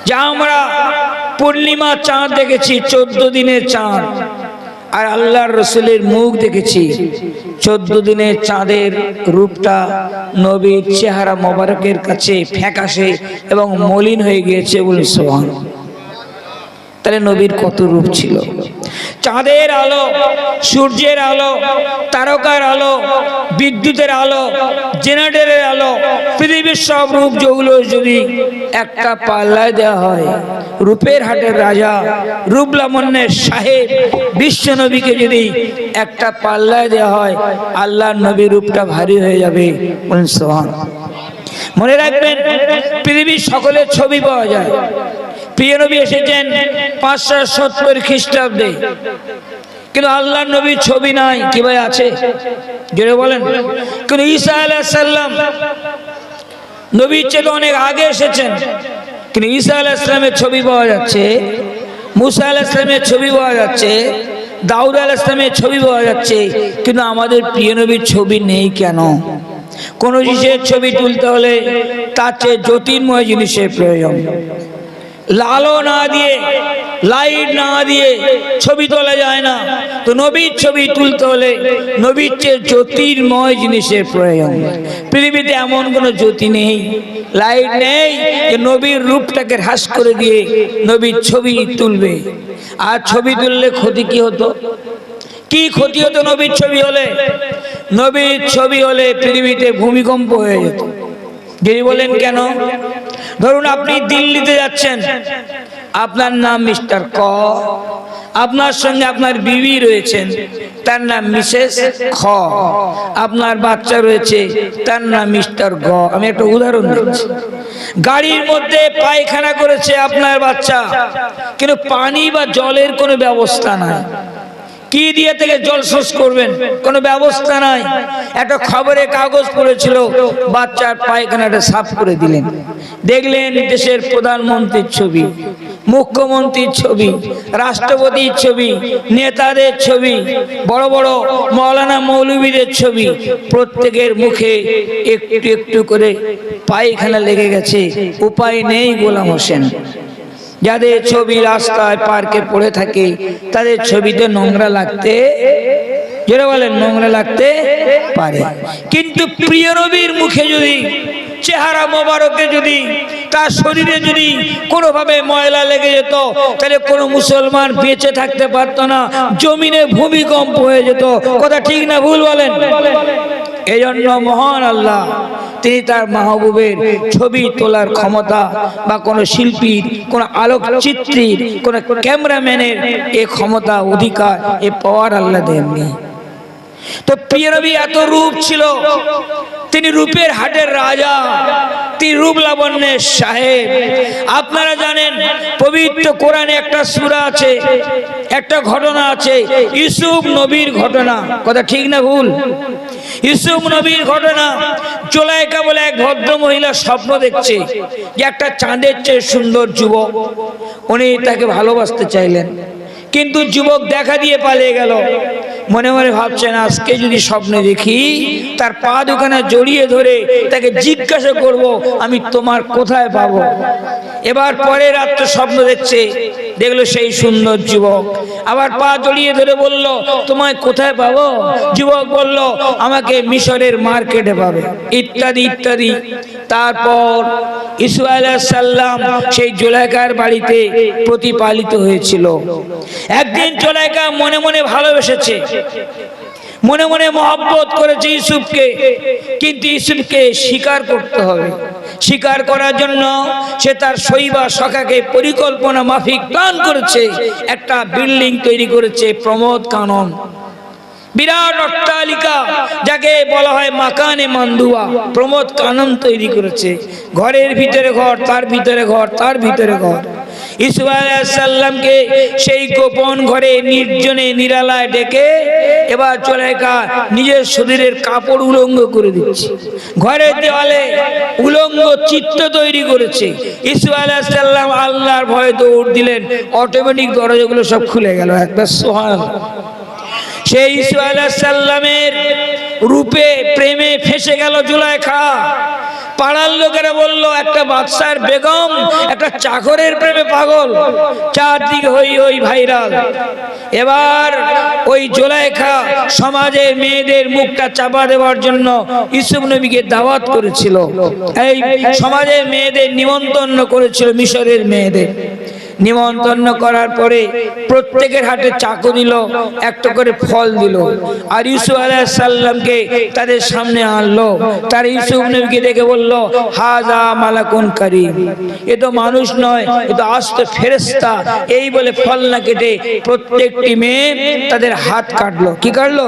যা আমরা পূর্ণিমা চাঁদ দেখেছি 14 দিনের চাঁদ, আর আল্লাহর রসুলের মুখ দেখেছি 14 দিনের চাঁদের রূপটা নবীর চেহারা মোবারকের কাছে ফ্যাকাশে এবং মলিন হয়ে গিয়েছে বলে সুবহানাল্লাহ। তাহলে নবীর কত রূপ ছিল। চাঁদের আলো, সূর্যের আলো, তারকার আলো, বিদ্যুতের আলো, জেনারেটরের আলো, পৃথিবীর সব রূপ যেগুলো যদি একটা পাল্লায় দেওয়া হয়, রূপের হাটের রাজা, রূপ লাবণ্যের সাহেব বিশ্ব নবীকে যদি একটা পাল্লায় দেওয়া হয়, আল্লাহর নবী রূপটা ভারী হয়ে যাবে। সুবহানাল্লাহ। মনে রাখবেন, পৃথিবীর সকলের ছবি পাওয়া যায়। প্রিয় নবী এসেছেন 570 খ্রিস্টাব্দে, কিন্তু আল্লাহর নবীর ছবি নাই। কি ভাই আছে? জোরে বলেন। কিন্তু ঈসা আলাইহিস সালাম নবীর চেয়ে অনেক আগে এসেছেন, কিন্তু ঈসা আলাইহিস সালামের ছবি পাওয়া যাচ্ছে, মুসা আলাইহিস সালামের ছবি পাওয়া যাচ্ছে, দাউদ আলাইহিস সালামের ছবি পাওয়া যাচ্ছে, কিন্তু আমাদের প্রিয় নবীর ছবি নেই কেন? কোন জিনিসের ছবি তুলতে হলে তার চেয়ে জ্যোতির্ময় জিনিসের প্রয়োজন। আলো না দিয়ে, লাইট না দিয়ে ছবি তোলা যায় না। তো নবীর ছবি তুলতে হলে নবীর চেয়ে জ্যোতির্ময় জিনিসের প্রয়োজন। পৃথিবীতে এমন কোনো জ্যোতি নেই, লাইট নেই যে নবীর রূপটাকে হ্রাস করে দিয়ে নবীর ছবি তুলবে। আর ছবি তুললে ক্ষতি কি হতো? কি ক্ষতি হতো নবীর ছবি হলে? নবীর ছবি হলে পৃথিবীতে ভূমিকম্প হয়ে যেত। যদি বলেন কেন? ধরুন আপনি দিল্লিতে যাচ্ছেন, আপনার নাম মিস্টার ক, আপনার সঙ্গে আপনার বিবি রয়েছেন, তার নাম মিসেস খ, আপনার বাচ্চা রয়েছে, তার নাম মিস্টার গ। আমি একটা উদাহরণ দিচ্ছি। গাড়ির মধ্যে পায়খানা করেছে আপনার বাচ্চা, কিন্তু পানি বা জলের কোনো ব্যবস্থা নাই। কি দিয়ে থেকে জল শোষ করবেন? কোনো ব্যবস্থা নাই। একটা খবরে কাগজ পড়েছিল, বাচ্চার পায়খানাটা সাফ করে দিলেন। দেখলেন দেশের প্রধানমন্ত্রীর ছবি, মুখ্যমন্ত্রীর ছবি, রাষ্ট্রপতির ছবি, নেতাদের ছবি, বড় বড় মৌলানা মৌলবীদের ছবি, প্রত্যেকের মুখে একটু একটু করে পায়খানা লেগে গেছে। উপায় নেই গোলাম হোসেন। যাদের ছবি রাস্তায় পার্কে পড়ে থাকে, তাদের ছবিতে নোংরা লাগতে, যেটা বলেন, নোংরা লাগতে পারে। কিন্তু প্রিয় নবীর মুখে যদি, চেহারা মোবারকে যদি, তার শরীরে যদি কোনোভাবে ময়লা লেগে যেত, তাহলে কোনো মুসলমান বেঁচে থাকতে পারত না, জমিনে ভূমিকম্প হয়ে যেত। কথা ঠিক না ভুল বলেন? এই জন্য মহান আল্লাহ তিনি তার মাহবুবের ছবি তোলার ক্ষমতা বা কোনো শিল্পীর, কোনো আলোকচিত্রীর, কোনো ক্যামেরাম্যানের এ ক্ষমতা, অধিকার, এ পাওয়ার আল্লাহ দেননি। তো প্রিয় নবী এত রূপ ছিল, তিনি রূপের হাটের রাজা, তিনি রূপ লাবণ্যের সাহেব। আপনারা জানেন পবিত্র কোরআনে একটা সূরা আছে, একটা ঘটনা আছে, ইউসুফ নবীর ঘটনা। কথা ঠিক না ভুল? ইউসুফ নবীর ঘটনা। জুলাইখা বলে এক ভদ্র মহিলা স্বপ্ন দেখছে যে একটা চাঁদের চেয়ে সুন্দর যুবক, উনি তাকে ভালোবাসতে চাইলেন, কিন্তু যুবক দেখা দিয়ে পালিয়ে গেল। মনে মনে ভাবছেন, আজকে যদি স্বপ্নে দেখি, তার পা দুখানা জড়িয়ে ধরে তাকে জিজ্ঞাসা করব, আমি তোমার কোথায় পাবো। এবার পরে রাত্রে স্বপ্ন দেখছে, দেখলো সেই সুন্দর যুবক, আবার পা জড়িয়ে ধরে বলল, তোমায় কোথায় পাবো? যুবক বলল, আমাকে মিশরের মার্কেটে পাবে, ইত্যাদি ইত্যাদি। তারপর ইসু আলাইহিস সালাম সেই জুলাইখার বাড়িতে প্রতিপালিত হয়েছিল। একদিন জুলাইখা মনে মনে ভালোবেসেছে, মনে মনে মহব্বত করেছে ইউসুফকে, কিন্তু ইউসুফকে স্বীকার করতে হবে। স্বীকার করার জন্য সে তার শৈবা সখাকে পরিকল্পনা মাফিক প্ল্যান করেছে, একটা বিল্ডিং তৈরি করেছে, প্রমোদ কানন, বিরাট অট্টালিকা, যাকে বলা হয় মাকানে মান্দুয়া। প্রমোদ কানন তৈরি করেছে, ঘরের ভিতরে ঘর, তার ভিতরে ঘর, তার ভিতরে ঘর। ইউসুফ আলাইহিস সালামকে সেই গোপন ঘরে নির্জনে নিরালায় ডেকে এবার জুলাইখা নিজের শরীরের কাপড় উলঙ্গ করে দিচ্ছে, ঘরের দেওয়ালে উলঙ্গ চিত্র তৈরি করেছে। ইউসুফ আলাইহিস সালাম আল্লাহর ভয়ে দৌড় দিলেন, অটোমেটিক দরজাগুলো সব খুলে গেল। একবার সুবহানাল্লাহ। সেই ইউসুফ আলাইহিস সালামের রূপে প্রেমে ফেসে গেল জুলাইখা। পাড়ার লোকেরা বলল একটা বাদশার বেগম একটা চাকরের প্রেমে পাগল, চারদিকে হই ভাইরাল। এবার ওই জুলাইখা সমাজের মেয়েদের মুখটা চাপা দেওয়ার জন্য ইউসুফ নবীকে দাওয়াত করেছিল, এই সমাজের মেয়েদের নিমন্ত্রণ করেছিল, মিশরের মেয়েদের নিমন্ত্রণ করার পরে প্রত্যেকের হাতে চাকু দিল, একটা করে ফল দিল, আর ইউসুফ আলাইহিস সালামকে তাদের সামনে আনলো। তার ইউসুফ নবীকে দেখে বলল, হাজা মালাকুন কারীম, এ তো মানুষ নয়, এ তো আস্ত ফেরেশতা। এই বলে ফল না কেটে প্রত্যেকটি মেয়ে তাদের হাত কাটলো। কি কাটলো?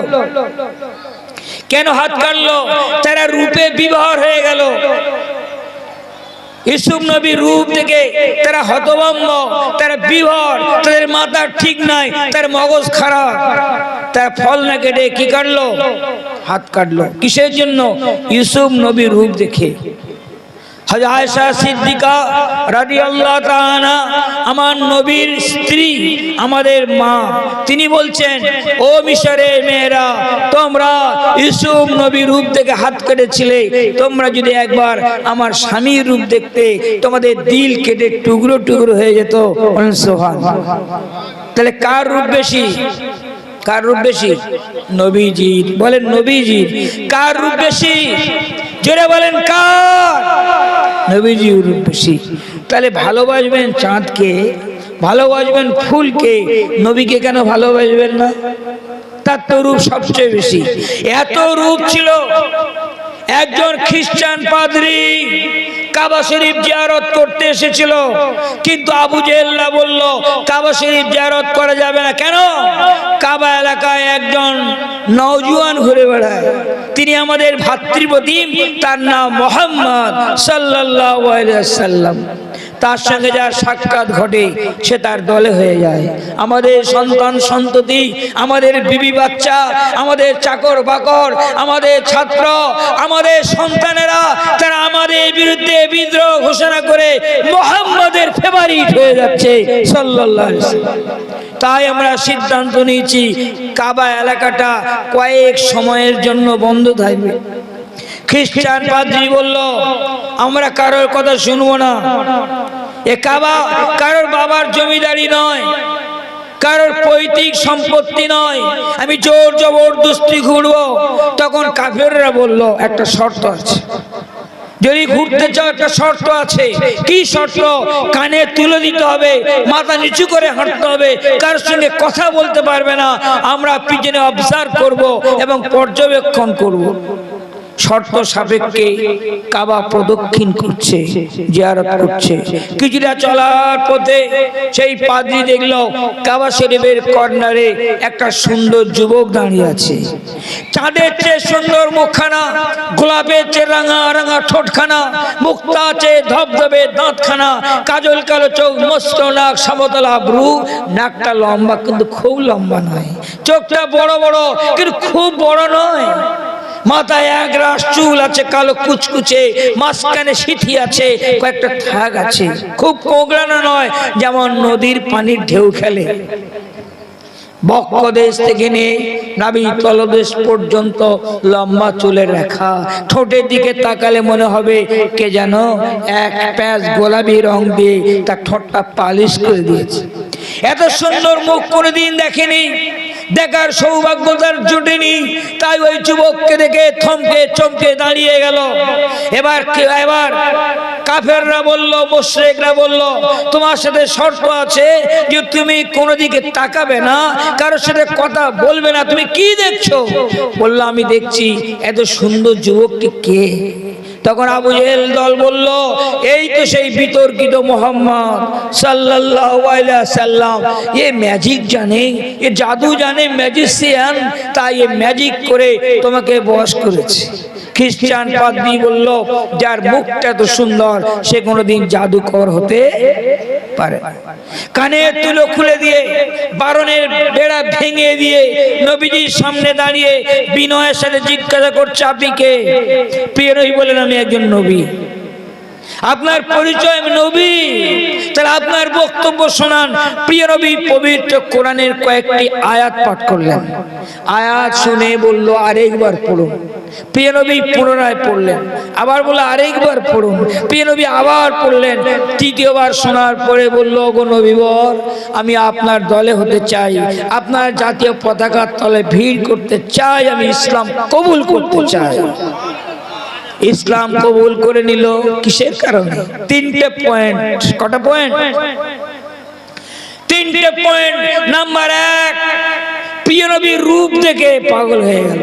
কেন হাত কাটলো? তারা রূপে বিবাহ হয়ে গেল। ইউসুফ নবীর রূপ থেকে তারা হতভম্ব, তারা বিভোর, তাদের মাথা ঠিক নাই, তার মগজ খারাপ। তার ফল না কেটে কি কাটলো? হাত কাটলো। কিসের জন্য? ইউসুফ নবীর রূপ দেখে। হযরত আয়েশা সিদ্দিকা রাদিয়াল্লাহু তাআলা, আমার নবীর স্ত্রী, আমাদের মা, তিনি বলছেন, ও মিশরের মেয়েরা, তোমরা ইউসুফ নবীর রূপ থেকে হাত কেটেছিলে, তোমরা যদি একবার আমার স্বামীর রূপ দেখতে, তোমাদের দিল কেটে টুকরো টুকরো হয়ে যেত। সুবহানাল্লাহ। তাহলে কার রূপ বেশি? কার রূপ বেশি? নবীজির। বলেন নবীজির। কার রূপ বেশি? জোরে বলেন কার? নবীজির রূপ বেশি। তাহলে ভালোবাসবেন চাঁদকে, ভালোবাসবেন ফুলকে, নবীকে কেন ভালোবাসবেন না? তার তো রূপ সবচেয়ে বেশি। এত রূপ ছিল। একজন খ্রিস্টান পাদ্রী কাবা শরীফ জিয়ারত করতে এসেছিল, কিন্তু আবু জেহেলরা বলল কাবা শরীফ জিয়ারত করা যাবে না। কেন? কাবা এলাকায় একজন নওজোয়ান ঘুরে বেড়ায়, তিনি আমাদের ভাতৃপ্রতিম, তার নাম মুহাম্মদ সাল্লাল্লাহু আলাইহি ওয়াসাল্লাম। তার সঙ্গে যার সাক্ষাৎ ঘটে সে তার দলে হয়ে যায়। আমাদের সন্তান সন্ততি, আমাদের বিবি বাচ্চা, আমাদের চাকর বাকর, আমাদের ছাত্র, আমাদের সন্তানেরা, তারা আমাদের বিরুদ্ধে বিদ্রোহ ঘোষণা করে মুহাম্মদের ফেভারিট হয়ে যাচ্ছে সাল্লাল্লাহু আলাইহি ওয়াসাল্লাম। তাই আমরা সিদ্ধান্ত নিয়েছি কাবা এলাকাটা কয়েক সময়ের জন্য বন্ধ থাকবে। খ্রিস্টান পাদ্রী বলল, আমরা কারোর কথা শুনবো না। এ কাবা কারোর বাবার জমিদারি নয়, কারোর পৈতৃক সম্পত্তি নয়, আমি জোর জবরদস্তি ঘুরবো। তখন কাফেররা বলল, একটা শর্ত আছে, যদি ঘুরতে চাও একটা শর্ত আছে। কি শর্ত? কানে তুলে দিতে হবে, মাথা নিচু করে হাঁটতে হবে, কার সঙ্গে কথা বলতে পারবে না, আমরা পিছনে অবজার্ভ করব এবং পর্যবেক্ষণ করব। শর্ত সাপেক্ষে কাবা প্রদক্ষিণ করছে, জিয়ারত করছে। কিছুটা চলার পথে সেই পাদ্রী দেখলো কাবা শরীফের কর্নারে একটা সুন্দর যুবক দাঁড়িয়ে আছে। চাঁদের চেয়ে সুন্দর মুখখানা, গোলাপের চেয়ে রাঙা রাঙা ঠোঁটখানা, মুক্তা চেয়ে ধবধবে দাঁতখানা, কাজল কালো চোখ, মস্ত নাক, সমতলা ভ্রু, নাকটা লম্বা কিন্তু খুব লম্বা নয়, চোখটা বড় বড় কিন্তু খুব বড় নয়, মাথায় এক রাশ চুল আছে কালো কুচকুচে, মাঝখানে সিথি আছে, কয়েকটা থাক আছে, খুব কোগড়ানো নয়, যেমন নদীর পানির ঢেউ খেলে। বক্ষদেশ থেকে নিয়ে নাভি তলদেশ পর্যন্ত লম্বা চুলের রেখা, ঠোঁটের দিকে তাকালে মনে হবে কে যেন এক প্যাঁচ গোলাপি রং দিয়ে তার ঠোঁটটা পালিশ করে দিয়েছে। এত সুন্দর মুখ কোনোদিন দেখেনি, দেখার সৌভাগ্য তার জুটেনি। তাই ওই যুবককে দেখে থমকে চমকে দাঁড়িয়ে গেল। এবার কাফেররা বলল, মুশরিকরা বলল, তোমার সাথে শর্ত আছে যে তুমি কোনো দিকে তাকাবে না, কারোর সাথে কথা বলবে না। তুমি কি দেখছো? বলল, আমি দেখছি এত সুন্দর যুবকটি কে। তখন আবু জেহেল দল বলল, এই তো সেই বিতর্কিত মুহাম্মদ সাল্লাল্লাহু আলাইহি ওয়াসাল্লাম। এ ম্যাজিক জানে, এ জাদু জানে, ম্যাজিশিয়ান, তাই এ ম্যাজিক করে তোমাকে বশ করেছে। খ্রিস্টান পাদ্রী বলল, যার মুখটা এত সুন্দর সে কোনোদিন জাদুকর হতে পারে। কানের তুলো খুলে দিয়ে, বারণের বেড়া ভেঙে দিয়ে নবীজির সামনে দাঁড়িয়ে বিনয়ের সাথে জিজ্ঞাসা করছে, আপনি কে? প্রিয় নবী বলেন, আমি একজন নবী। আপনার পরিচয়? আমি নবী। তাহলে আপনার তার বক্তব্য শোনান। প্রিয় নবী পবিত্র কোরআনের কয়েকটি আয়াত পাঠ করলেন। আয়াত শুনে বলল আরেকবার পড়ুন। প্রিয় নবী পুনরায় পড়লেন, আবার বলল আরেকবার পড়ুন। প্রিয় নবী আবার পড়লেন। তৃতীয়বার শোনার পরে বলল, গো নবীবর, আমি আপনার দলে হতে চাই, আপনার জাতীয় পতাকার তলে ভিড় করতে চাই, আমি ইসলাম কবুল করতে চাই। ইসলাম কবুল করে নিল কিসের কারণে? তিনটে পয়েন্ট। কটা পয়েন্ট? তিনটে পয়েন্ট। নাম্বার 1, প্রিয় নবীর রূপ দেখে পাগল হয়ে গেল।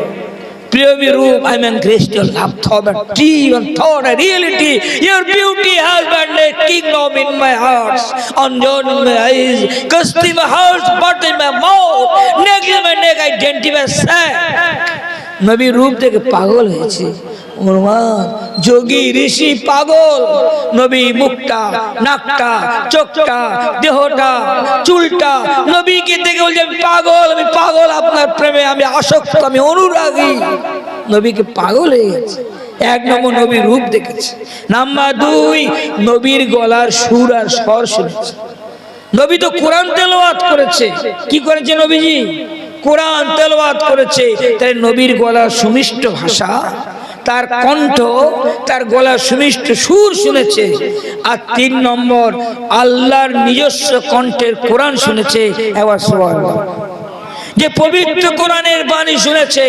প্রিয় নবীর রূপ, I am Christian, I've thought a dream and thought a reality. Your beauty has been a kingdom in my heart, on in my eyes, kissed in my heart, but in my mouth, neck in my neck, identify sad. নবীর রূপ দেখে পাগল হয়েছে। যোগী ঋষি পাগল। নবী মুখটা, নাকটা, চোখটা, দেহটা, চুলটা নবীকে দেখে বলছে আমি পাগল, আমি পাগল আপনার প্রেমে, আমি আসক্ত, আমি অনুরাগী। নবীকে পাগল হয়ে গেছে। 1 নম্বর নবীর রূপ দেখেছে। নাম্বার 2, নবীর গলার সুর আর স্বর শুনেছে। নবী তো কোরআন তেলাওয়াত করেছে। কি করেছে নবীজি? কোরআন তেলাওয়াত করেছে। তাই নবীর গলার সুমিষ্ট ভাষা, তার কণ্ঠ, তার গলার সুমিষ্ট সুর শুনেছে। আর 3 নম্বর, আল্লাহর নিজস্ব কণ্ঠের কোরআন শুনেছে। এবার সুবহানাল্লাহ, যে পবিত্র কোরআনের বাণী শুনেছে।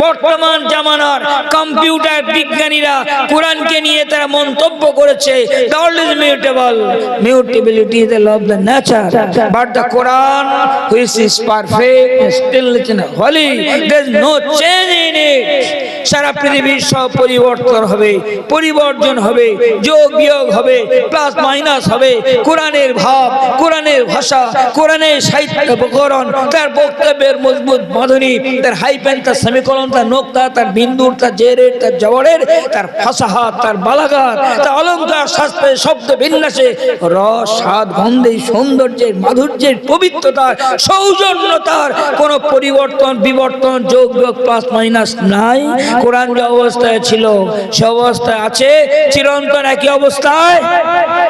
বর্তমান জামানার কম্পিউটার বিজ্ঞানীরা কোরআনকে নিয়ে তারা মন্তব্য করেছে, the world is mutable, mutability is the law of the nature, but the Quran which is perfect, still holy, there is no change in it. সারা পৃথিবীর সব পরিবর্তন হবে, পরিবর্তন হবে, যোগ বিয়োগ হবে, প্লাস মাইনাস হবে। কোরআনের ভাব, কোরআনের ভাষা, কোরআনের সাহিত্য উপকরণ, তার বক্তব্যের মজবুত বাঁধনি, তার হাইপেন, তার সেমিকোলন, তার নোক্তা, তার বিন্দুর, তার জেরের, তার জবরের, তার ফাসাহাত, তার বালাগাত, তার অলঙ্কার, শাস্ত্রে, শব্দ বিন্যাসে, রস, স্বাদ, গন্ধে, সৌন্দর্যের, মাধুর্যের, পবিত্রতার, সৌজন্যতার কোনো পরিবর্তন, বিবর্তন, যোগ বিয়োগ, প্লাস মাইনাস নাই। কোরআন যে অবস্থায় ছিল সে অবস্থায় আছে, চিরন্তন একই অবস্থায়।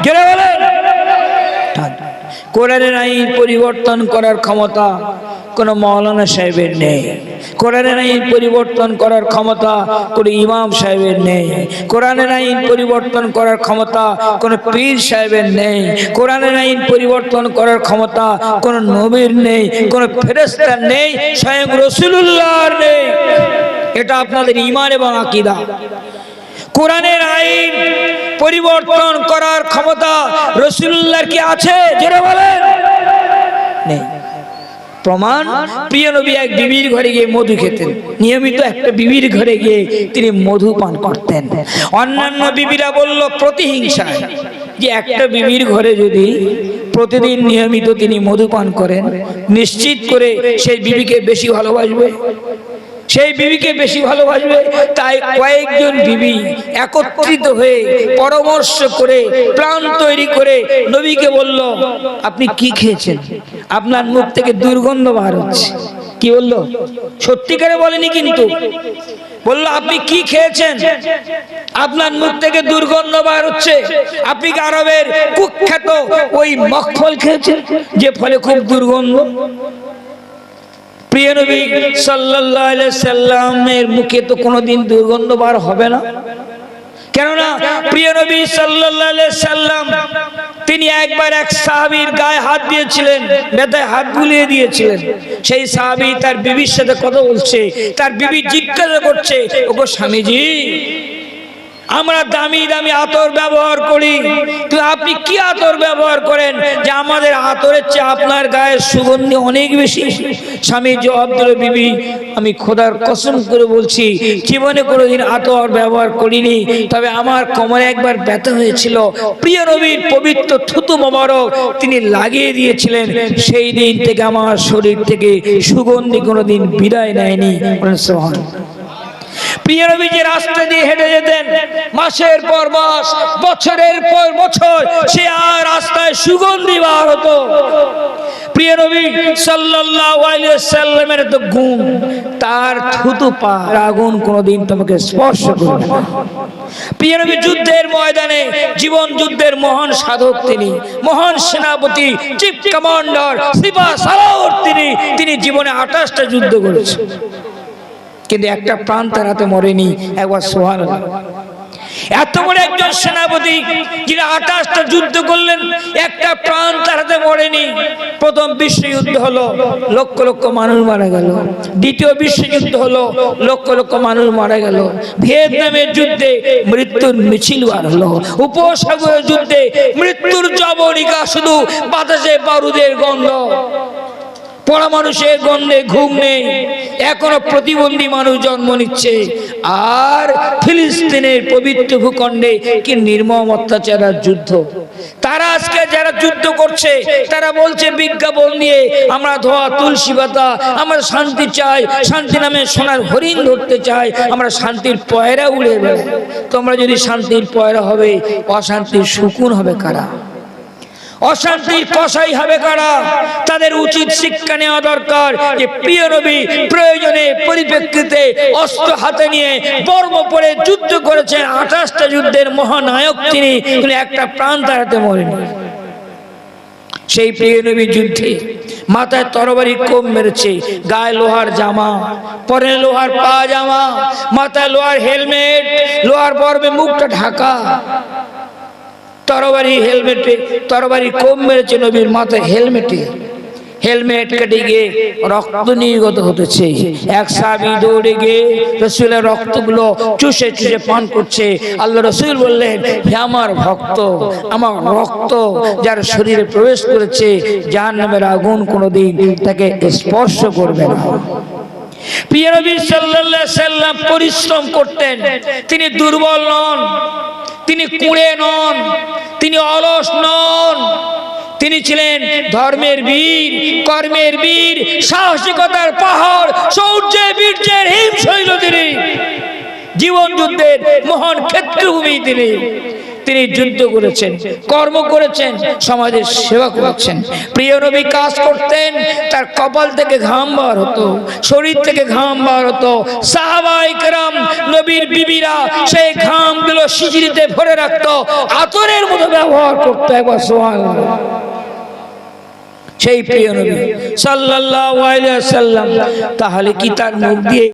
জোরে বলেন। কোরআনের আইন পরিবর্তন করার ক্ষমতা কোন মাওলানা সাহেবের নেই। কোরআনের আইন পরিবর্তন করার ক্ষমতা কোন ইমাম সাহেবের নেই। কোরআনের আইন পরিবর্তন করার ক্ষমতা কোন পীর সাহেবের নেই। কোরআনের আইন পরিবর্তন করার ক্ষমতা কোন নবীর নেই, কোন ফেরেশতার নেই, স্বয়ং রাসূলুল্লাহর নেই। এটা আপনাদের ঈমান এবং আকীদা। কোরআনের আইন পরিবর্তন করার ক্ষমতা রাসূলুল্লাহর কি আছে? জোরে বলেন। নেই। প্রমাণ, প্রিয় নবী এক বিবির ঘরে গিয়ে মধু খেতেন। নিয়মিত একটা বিবির ঘরে গিয়ে তিনি মধু পান করতেন। অন্যান্য বিবিরা বলল প্রতিহিংসায় যে একটা বিবির ঘরে যদি প্রতিদিন নিয়মিত তিনি মধু পান করেন, নিশ্চিত করে সেই বিবিকে বেশি ভালোবাসবে, সেই বিবিকে বেশি ভালোবাসবে। তাই কয়েকজন বিবি একত্রিত হয়ে পরামর্শ করে প্ল্যান তৈরি করে নবীকে বলল, আপনি কি খেয়েছেন? আপনার মুখ থেকে দুর্গন্ধ বার হচ্ছে। কি বললো? সত্যিকারে বলেনি কিন্তু, বললো আপনি কি খেয়েছেন? আপনার মুখ থেকে দুর্গন্ধ বার হচ্ছে। আপনি কি আরবের কুখ্যাত ওই মখফল খেয়েছেন যে ফলে খুব দুর্গন্ধ? প্রিয় নবী সাল্লাল্লাহু আলাইহি সাল্লামের মুখে তো কোনোদিন দুর্গন্ধ বার হবে না। কেননা প্রিয় নবী সাল্লাল্লাহু আলাইহি সাল্লাম তিনি একবার এক সাহাবীর গায়ে হাত দিয়েছিলেন, ব্যথায় হাত বুলিয়ে দিয়েছিলেন। সেই সাহাবী তার বিবির সাথে কথা বলছে, তার বিবি জিজ্ঞাসা করছে, ওগো স্বামীজি, আমরা দামি দামি আতর ব্যবহার করি, তো আপনি কি আতর ব্যবহার করেন যে আমাদের আতরের চেয়ে আপনার গায়ের সুগন্ধি অনেক বেশি? স্বামী জবাব দিল, বিবি, আমি খোদার কসম করে বলছি জীবনে কোনোদিন আতর ব্যবহার করিনি, তবে আমার কোমরে একবার ব্যথা হয়েছিল, প্রিয় নবীর পবিত্র থুতু মোবারক তিনি লাগিয়ে দিয়েছিলেন, সেই দিন থেকে আমার শরীর থেকে সুগন্ধি কোনোদিন বিদায় নেয়নি। সুবহানাল্লাহ। প্রিয় নবী যে রাস্তা দিয়ে হেঁটে যেতেন, মাসের পর মাস, বছরের পর বছর সে আর রাস্তায় সুগন্ধি বার হতো। প্রিয় নবী সাল্লাল্লাহু আলাইহি ওয়াসাল্লামের তো গুণ, তার থুতু পা আগুন কোনোদিন তোমাকে স্পর্শ করবে না। প্রিয় নবী যুদ্ধের ময়দানে, জীবন যুদ্ধের মহান সাধক তিনি, মহান সেনাপতি, চিফ কমান্ডার, সিপাহ সালার তিনি জীবনে 28টা যুদ্ধ করেছেন, কিন্তু একটা প্রাণ তার হাতে মরেনি। একবার সুবহানাল্লাহ। এত বড় একজন সেনাপতি যিনি 28টা যুদ্ধ করলেন, একটা প্রাণ তার হাতে মরেনি। প্রথম বিশ্বযুদ্ধ হলো, লক্ষ লক্ষ মানুষ মারা গেল। দ্বিতীয় বিশ্বযুদ্ধ হলো, লক্ষ লক্ষ মানুষ মারা গেল। ভিয়েতনামের যুদ্ধে মৃত্যুর মিছিল বার হলো। উপসাগরের যুদ্ধে মৃত্যুর জবনিকা, শুধু বাতাসে বারুদের গন্ধ, পড়া মানুষের গন্ধে ঘুম নেই, এখনো প্রতিবন্ধী মানুষ জন্ম নিচ্ছে। আর ফিলিস্তিনের পবিত্র ভূখণ্ডে কি নির্মম অত্যাচার আর যুদ্ধ। তারা আজকে যারা যুদ্ধ করছে, তারা বলছে বিজ্ঞাপন নিয়ে, আমরা ধোয়া তুলসী পাতা, আমরা শান্তি চাই, শান্তি নামে সোনার হরিণ ধরতে চাই, আমরা শান্তির পয়রা উড়ে বেড়াই। তোমরা যদি শান্তির পয়রা হবে, অশান্তির শকুন হবে কারা? অশান্তির কসাই হবে কারা? তাদের উচিত শিক্ষা নেওয়া দরকার যে প্রিয় নবী প্রয়োজনে পরিপ্রেক্ষিতে অস্ত্র হাতে নিয়ে বর্ম পরে যুদ্ধ করেছেন। 28টা যুদ্ধের মহানায়ক তিনি, একটা প্রাণ তার হাতে মরেনি। সেই প্রিয় নবী যুদ্ধে মাথায় তরবারি কোপ মেরেছে, গায়ে লোহার জামা, পরে লোহার পাজামা, মাথায় লোহার হেলমেট, লোহার বর্মে মুখটা ঢাকা, তরবারি হেলমেটে তরবারি কোপ মেরেছে নবীর মাথায় হেলমেটে। হেলমেট কেটে গিয়ে রক্ত নির্গত হতেছে। এক সাহাবী দৌড়ে গিয়ে রাসূলের রক্তগুলো চুষে চুষে পান করছে। আল্লাহ রাসূল বললেন, হে আমার ভক্ত, আমার রক্ত যার শরীরে প্রবেশ করেছে, জাহান্নামের আগুন কোনোদিন তাকে স্পর্শ করবে না। প্রিয় নবী সাল্লাল্লাহু আলাইহি সাল্লাম পরিশ্রম করতেন। তিনি দুর্বল নন, তিনি কুঁড়ে নন, তিনি অলস নন। তিনি ছিলেন ধর্মের বীর, কর্মের বীর, সাহসিকতার পাহাড়, শৌর্যের বীর্যের হিমশৈল তিনি, জীবন যুদ্ধের মহান ক্ষেত্রভূমি তিনি। তিনি যুদ্ধ করেছেন, কর্ম করেছেন, সমাজের সেবা করেছেন। প্রিয় নবী কাজ করতেন, তার কপাল থেকে ঘাম বার হতো, শরীর থেকে ঘাম বার হতো। সাহাবায়ে কেরাম, নবীর বিবিরা সেই ঘামগুলো শিশিরিতে ভরে রাখতো, আতরের মতো ব্যবহার করতো। একবার সুবহানাল্লাহ। সেই প্রিয় নবী সাল্লাল্লাহু আলাইহি ওয়াসাল্লাম, তাহলে কি তার মুখ দিয়ে